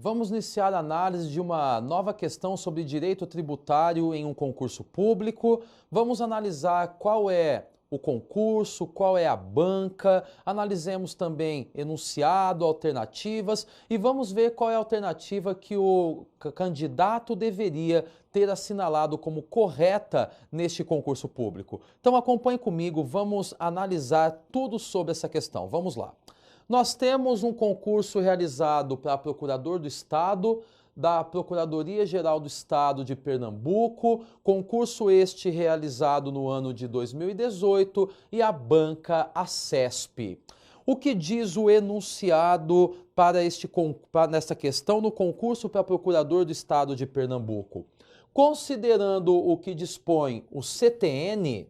Vamos iniciar a análise de uma nova questão sobre direito tributário em um concurso público. Vamos analisar qual é o concurso, qual é a banca, analisemos também enunciado, alternativas e vamos ver qual é a alternativa que o candidato deveria ter assinalado como correta neste concurso público. Então acompanhe comigo, vamos analisar tudo sobre essa questão. Vamos lá. Nós temos um concurso realizado para Procurador do Estado, da Procuradoria-Geral do Estado de Pernambuco, concurso este realizado no ano de 2018 e a banca ACESP. O que diz o enunciado para nesta questão no concurso para Procurador do Estado de Pernambuco? Considerando o que dispõe o CTN,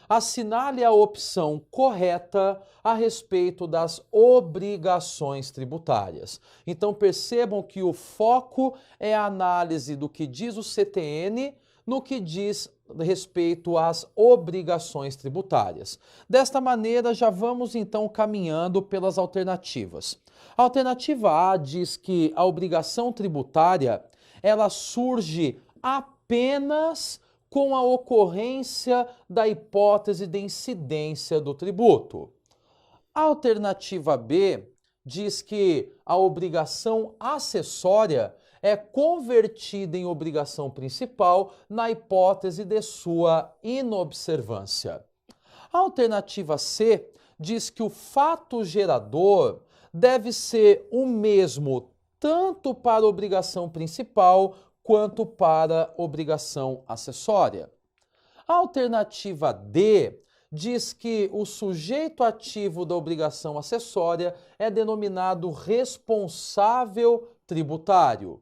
assinale a opção correta a respeito das obrigações tributárias. Então percebam que o foco é a análise do que diz o CTN no que diz respeito às obrigações tributárias. Desta maneira, já vamos então caminhando pelas alternativas. A alternativa A diz que a obrigação tributária, ela surge apenas com a ocorrência da hipótese de incidência do tributo. A alternativa B diz que a obrigação acessória é convertida em obrigação principal na hipótese de sua inobservância. A alternativa C diz que o fato gerador deve ser o mesmo tanto para a obrigação principal quanto para obrigação acessória. A alternativa D diz que o sujeito ativo da obrigação acessória é denominado responsável tributário.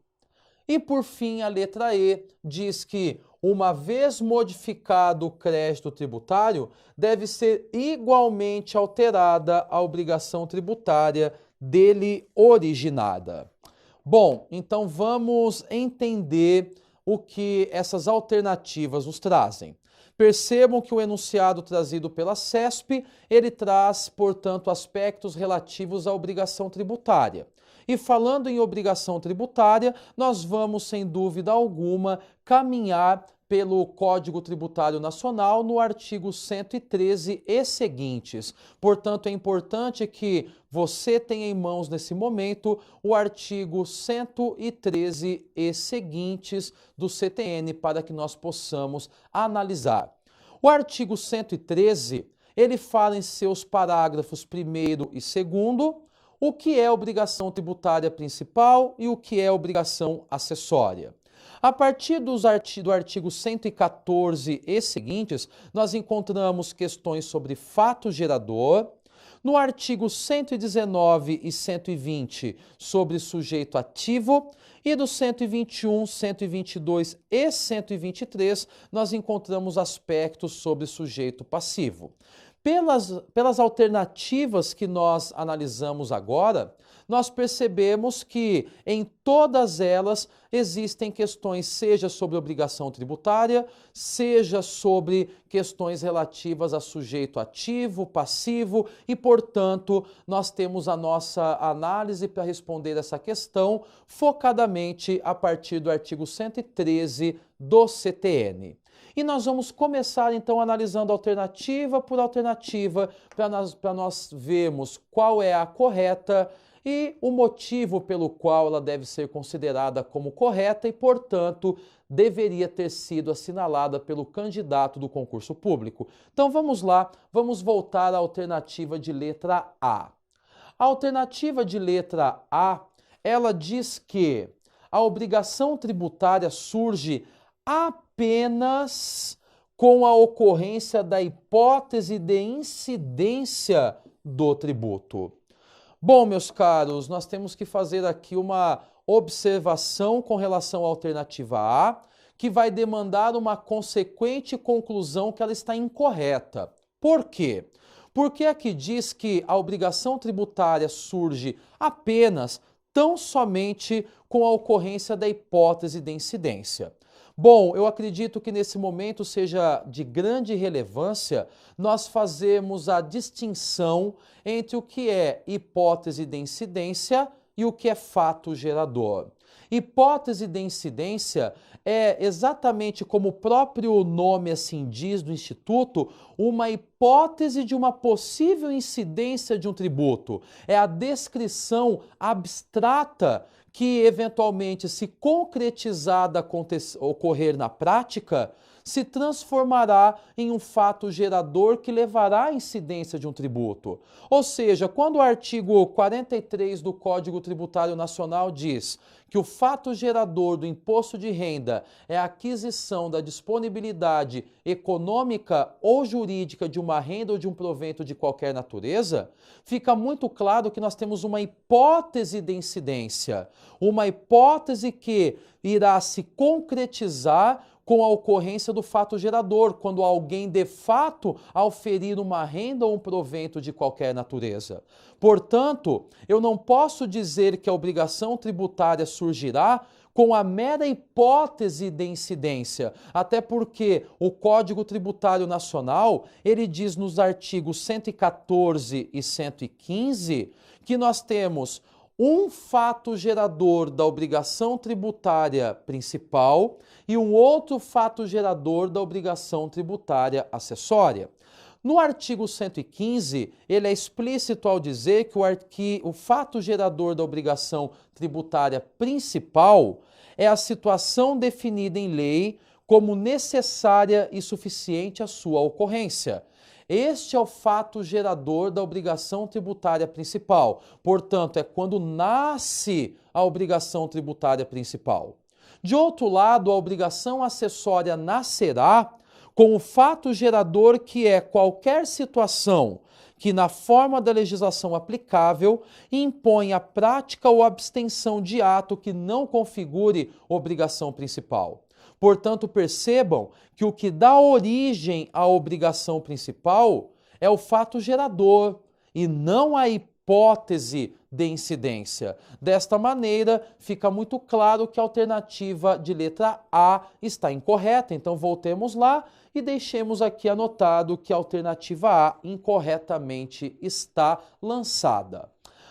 E por fim, a letra E diz que, uma vez modificado o crédito tributário, deve ser igualmente alterada a obrigação tributária dele originada. Bom, então vamos entender o que essas alternativas nos trazem. Percebam que o enunciado trazido pela CESP, ele traz, portanto, aspectos relativos à obrigação tributária. E falando em obrigação tributária, nós vamos, sem dúvida alguma, caminhar pelo Código Tributário Nacional no artigo 113 e seguintes. Portanto, é importante que você tenha em mãos nesse momento o artigo 113 e seguintes do CTN para que nós possamos analisar. O artigo 113, ele fala em seus parágrafos 1º e 2º, o que é obrigação tributária principal e o que é obrigação acessória. A partir do artigo 114 e seguintes, nós encontramos questões sobre fato gerador. No artigo 119 e 120, sobre sujeito ativo. E do 121, 122 e 123, nós encontramos aspectos sobre sujeito passivo. Pelas alternativas que nós analisamos agora, nós percebemos que em todas elas existem questões, seja sobre obrigação tributária, seja sobre questões relativas a sujeito ativo, passivo e, portanto, nós temos a nossa análise para responder essa questão focadamente a partir do artigo 113 do CTN. E nós vamos começar então analisando alternativa por alternativa para nós vermos qual é a correta e o motivo pelo qual ela deve ser considerada como correta e, portanto, deveria ter sido assinalada pelo candidato do concurso público. Então vamos lá, vamos voltar à alternativa de letra A. A alternativa de letra A, ela diz que a obrigação tributária surge apenas com a ocorrência da hipótese de incidência do tributo. Bom, meus caros, nós temos que fazer aqui uma observação com relação à alternativa A, que vai demandar uma consequente conclusão que ela está incorreta. Por quê? Porque aqui diz que a obrigação tributária surge apenas, tão somente com a ocorrência da hipótese de incidência. Bom, eu acredito que nesse momento seja de grande relevância nós fazermos a distinção entre o que é hipótese de incidência e o que é fato gerador. Hipótese de incidência é exatamente como o próprio nome assim diz do Instituto, uma hipótese de uma possível incidência de um tributo. É a descrição abstrata que, eventualmente, se concretizada ocorrer na prática, se transformará em um fato gerador que levará à incidência de um tributo. Ou seja, quando o artigo 43 do Código Tributário Nacional diz que o fato gerador do imposto de renda é a aquisição da disponibilidade econômica ou jurídica de uma renda ou de um provento de qualquer natureza, fica muito claro que nós temos uma hipótese de incidência, uma hipótese que irá se concretizar com a ocorrência do fato gerador, quando alguém de fato auferir uma renda ou um provento de qualquer natureza. Portanto, eu não posso dizer que a obrigação tributária surgirá com a mera hipótese de incidência, até porque o Código Tributário Nacional, ele diz nos artigos 114 e 115 que nós temos um fato gerador da obrigação tributária principal e um outro fato gerador da obrigação tributária acessória. No artigo 115, ele é explícito ao dizer que o fato gerador da obrigação tributária principal é a situação definida em lei como necessária e suficiente à sua ocorrência. Este é o fato gerador da obrigação tributária principal. Portanto, é quando nasce a obrigação tributária principal. De outro lado, a obrigação acessória nascerá com o fato gerador que é qualquer situação que, na forma da legislação aplicável, impõe a prática ou abstenção de ato que não configure obrigação principal. Portanto, percebam que o que dá origem à obrigação principal é o fato gerador e não a hipótese de incidência. Desta maneira, fica muito claro que a alternativa de letra A está incorreta. Então, voltemos lá e deixemos aqui anotado que a alternativa A incorretamente está lançada.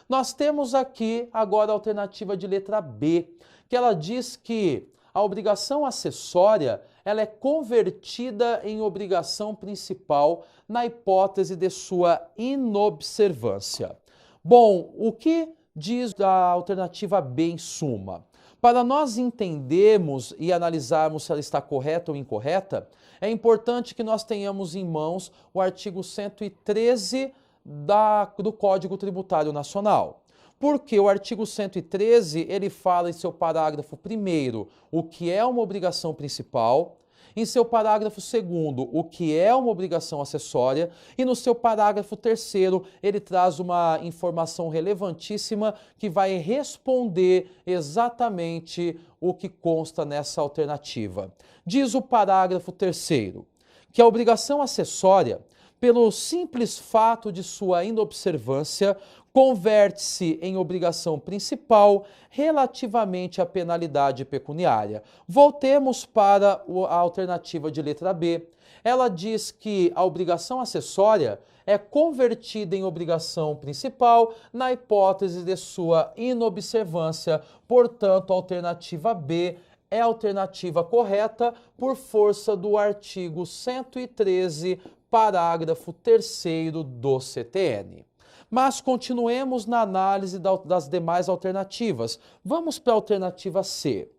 Nós temos aqui agora a alternativa de letra B, que ela diz que a obrigação acessória ela é convertida em obrigação principal na hipótese de sua inobservância. Bom, o que diz a alternativa B em suma? Para nós entendermos e analisarmos se ela está correta ou incorreta, é importante que nós tenhamos em mãos o artigo 113 do Código Tributário Nacional. Porque o artigo 113, ele fala em seu parágrafo 1º o que é uma obrigação principal, em seu parágrafo 2º o que é uma obrigação acessória e no seu parágrafo 3º ele traz uma informação relevantíssima que vai responder exatamente o que consta nessa alternativa. Diz o parágrafo 3º que a obrigação acessória, pelo simples fato de sua inobservância, converte-se em obrigação principal relativamente à penalidade pecuniária. Voltemos para a alternativa de letra B. Ela diz que a obrigação acessória é convertida em obrigação principal na hipótese de sua inobservância. Portanto, a alternativa B é a alternativa correta por força do artigo 113, parágrafo 3º do CTN. Mas continuemos na análise das demais alternativas. Vamos para a alternativa C.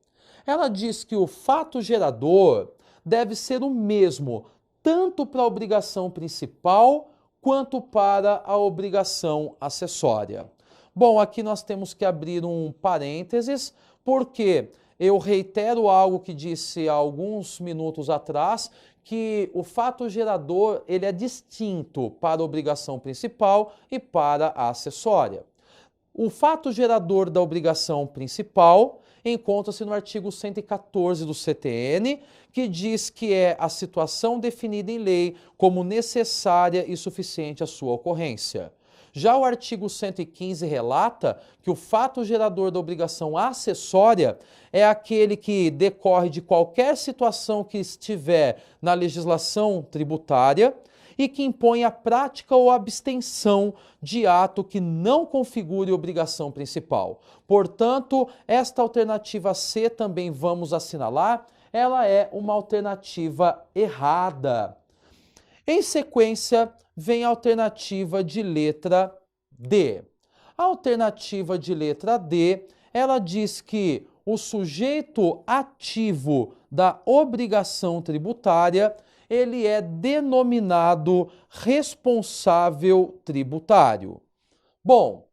Ela diz que o fato gerador deve ser o mesmo, tanto para a obrigação principal quanto para a obrigação acessória. Bom, aqui nós temos que abrir um parênteses, porque eu reitero algo que disse há alguns minutos atrás, que o fato gerador ele é distinto para a obrigação principal e para a acessória. O fato gerador da obrigação principal encontra-se no artigo 114 do CTN, que diz que é a situação definida em lei como necessária e suficiente à sua ocorrência. Já o artigo 115 relata que o fato gerador da obrigação acessória é aquele que decorre de qualquer situação que estiver na legislação tributária e que impõe a prática ou abstenção de ato que não configure obrigação principal. Portanto, esta alternativa C também vamos assinalar, ela é uma alternativa errada. Em sequência, vem a alternativa de letra D. A alternativa de letra D, ela diz que o sujeito ativo da obrigação tributária, ele é denominado responsável tributário. Bom,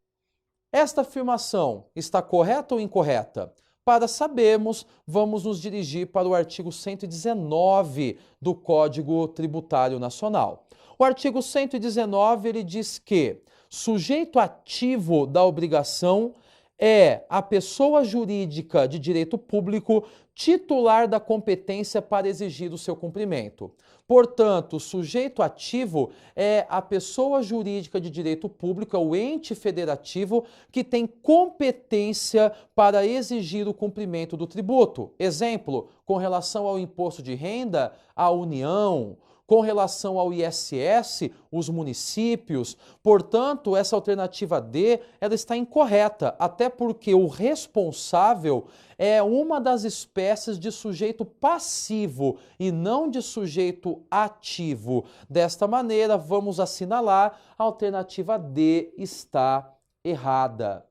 esta afirmação está correta ou incorreta? Para sabermos, vamos nos dirigir para o artigo 119 do Código Tributário Nacional. O artigo 119, ele diz que sujeito ativo da obrigação é a pessoa jurídica de direito público titular da competência para exigir o seu cumprimento. Portanto, o sujeito ativo é a pessoa jurídica de direito público, é o ente federativo que tem competência para exigir o cumprimento do tributo. Exemplo, com relação ao imposto de renda, a União. Com relação ao ISS, os municípios. Portanto, essa alternativa D, ela está incorreta, até porque o responsável é uma das espécies de sujeito passivo e não de sujeito ativo. Desta maneira, vamos assinalar a alternativa D está errada.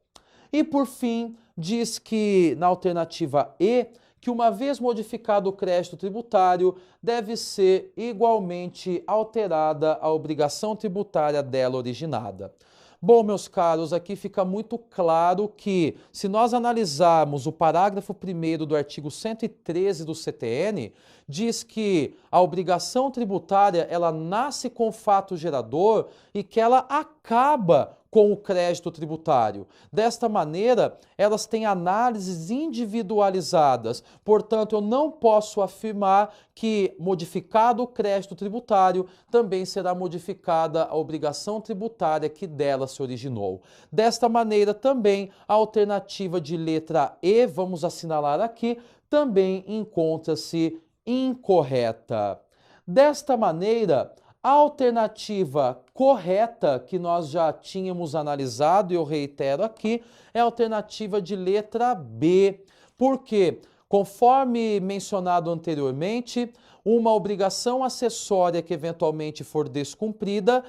E por fim, diz que na alternativa E, que uma vez modificado o crédito tributário, deve ser igualmente alterada a obrigação tributária dela originada. Bom, meus caros, aqui fica muito claro que, se nós analisarmos o parágrafo 1º do artigo 113 do CTN, diz que a obrigação tributária, ela nasce com o fato gerador e que ela acaba com o crédito tributário. Desta maneira, elas têm análises individualizadas. Portanto, eu não posso afirmar que, modificado o crédito tributário, também será modificada a obrigação tributária que dela se originou. Desta maneira, também, a alternativa de letra E, vamos assinalar aqui, também encontra-se incorreta. Desta maneira, a alternativa correta que nós já tínhamos analisado, e eu reitero aqui, é a alternativa de letra B. Por quê? Conforme mencionado anteriormente, uma obrigação acessória que eventualmente for descumprida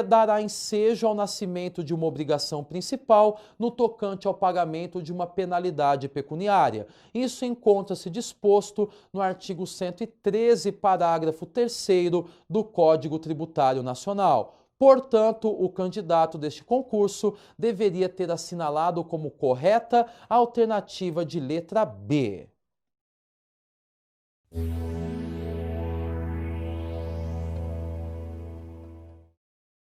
dará ensejo ao nascimento de uma obrigação principal no tocante ao pagamento de uma penalidade pecuniária. Isso encontra-se disposto no artigo 113, parágrafo 3º do Código Tributário Nacional. Portanto, o candidato deste concurso deveria ter assinalado como correta a alternativa de letra B.